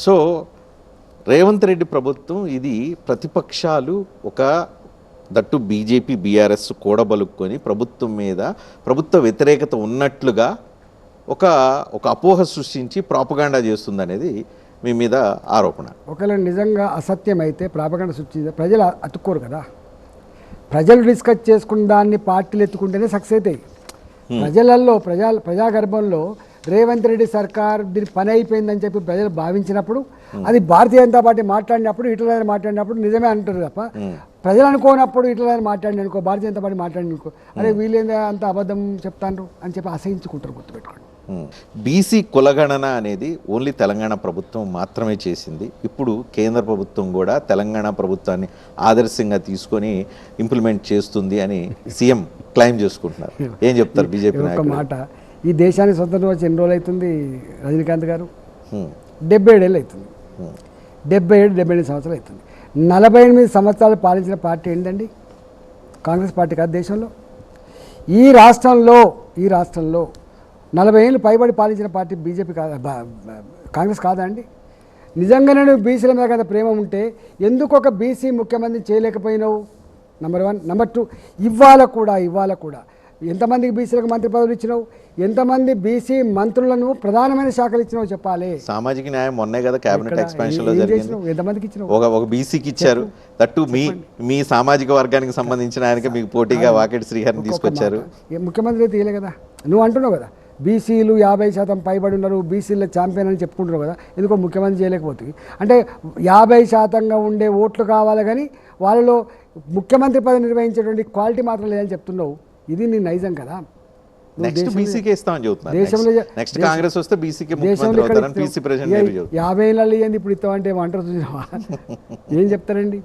So Revanth Reddy ప్రభుత్వం ఇది ప్రతిపక్షాలు ఒక దట్టు బీజేపీ బీఆర్ఎస్ కూడబలుక్కొని ప్రభుత్వం మీద ప్రభుత్వ వ్యతిరేకత ఉన్నట్లుగా ఒక ఒక అపోహ సృష్టించి ప్రాపగాండా చేస్తుంది అనేది మీ మీద ఆరోపణ. ఒకవేళ నిజంగా అసత్యం అయితే ప్రాపగాండా సృష్టించే ప్రజలు అతుక్కోరు కదా. ప్రజలు డిస్కస్ చేసుకున్న దాన్ని పార్టీలు ఎత్తుకుంటేనే సక్సెస్ అవుతాయి. ప్రజలలో ప్రజాగర్భంలో రేవంత్ రెడ్డి సర్కార్ దీని పని అయిపోయిందని చెప్పి ప్రజలు భావించినప్పుడు, అది భారతీయ జనతా పార్టీ మాట్లాడినప్పుడు, ఇట్లా మాట్లాడినప్పుడు నిజమే అంటారు తప్ప ప్రజలు అనుకోనప్పుడు ఇట్లా మాట్లాడి అనుకో, భారతీయ జనతా పార్టీ మాట్లాడి అనుకో, అరే వీళ్ళేందా అంత అబద్ధం చెప్తాండ్రు అని చెప్పి అసహించుకుంటారు. గుర్తుపెట్టుకోండి, బీసీ కులగణన అనేది ఓన్లీ తెలంగాణ ప్రభుత్వం మాత్రమే చేసింది. ఇప్పుడు కేంద్ర ప్రభుత్వం కూడా తెలంగాణ ప్రభుత్వాన్ని ఆదర్శంగా తీసుకొని ఇంప్లిమెంట్ చేస్తుంది అని సీఎం క్లెయిమ్ చేసుకుంటున్నారు. ఏం చెప్తారు బీజేపీ నాయకులు? మాట, ఈ దేశానికి స్వతంత్రం వచ్చి ఎన్ని రోజులు అవుతుంది రజనీకాంత్ గారు? 77 ఏళ్ళు అవుతుంది. 77 సంవత్సరాలు అవుతుంది. 48 సంవత్సరాలు పాలించిన పార్టీ ఏంటండి? కాంగ్రెస్ పార్టీ కాదు దేశంలో. ఈ రాష్ట్రంలో 40 ఏళ్ళు పైబడి పాలించిన పార్టీ బీజేపీ కాదా, కాంగ్రెస్ కాదా అండి? నిజంగానే నువ్వు బీసీల మీద కదా ప్రేమ ఉంటే ఎందుకు ఒక బీసీ ముఖ్యమంత్రి చేయలేకపోయినావు? నెంబర్ 1. నెంబర్ 2, ఇవాళ కూడా ఎంతమందికి బీసీలకు మంత్రి పదవులు ఇచ్చినావు? ఎంతమంది బీసీ మంత్రులను ప్రధానమైన శాఖలు ఇచ్చినావు చెప్పాలి. సామాజిక న్యాయం మొన్నే కదా కేబినెట్ ఎక్స్పాన్షన్ లో జరిగింది. ఎంతమందికి ఇచ్చినావు? ఒక బీసీకి ఇచ్చారు. దట్టు మీ సామాజిక వర్గానికి సంబంధించిన ఆయనకి మీకు పోటీగా వాకెట్ శ్రీహరిని తీసుకొచ్చారు. ముఖ్యమంత్రి తీయలే కదా. నువ్వు అంటున్నావు కదా బీసీలు 50% పైబడి ఉన్నారు, బీసీల ఛాంపియన్ అని చెప్పుకుంటున్నావు కదా, ఎందుకో ముఖ్యమంత్రి చేయలేకపోతుంది అంటే 50% ఉండే ఓట్లు కావాలి కానీ వాళ్ళలో ముఖ్యమంత్రి పదవి నిర్వహించేటువంటి క్వాలిటీ మాత్రం లేదని చెప్తున్నావు. ఇది నీ నైజం కదా. నెక్స్ట్ బీసీకే ఇస్తామని చెప్తున్నారు. దేశంలో నెక్స్ట్ కాంగ్రెస్ వస్తే బీసీకే ముఖ్యమంత్రి అవుతారని పీసీ ప్రెసిడెంట్ 50 ఏళ్ళు ఇవ్వండి ఇప్పుడు ఇస్తామంటే ఏమంటారు చూసినావా? ఏం చెప్తారండి?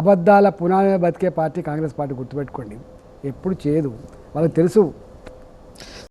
అబద్ధాల పునాది బతికే పార్టీ కాంగ్రెస్ పార్టీ. గుర్తుపెట్టుకోండి, ఎప్పుడు చేయదు. వాళ్ళకి తెలుసు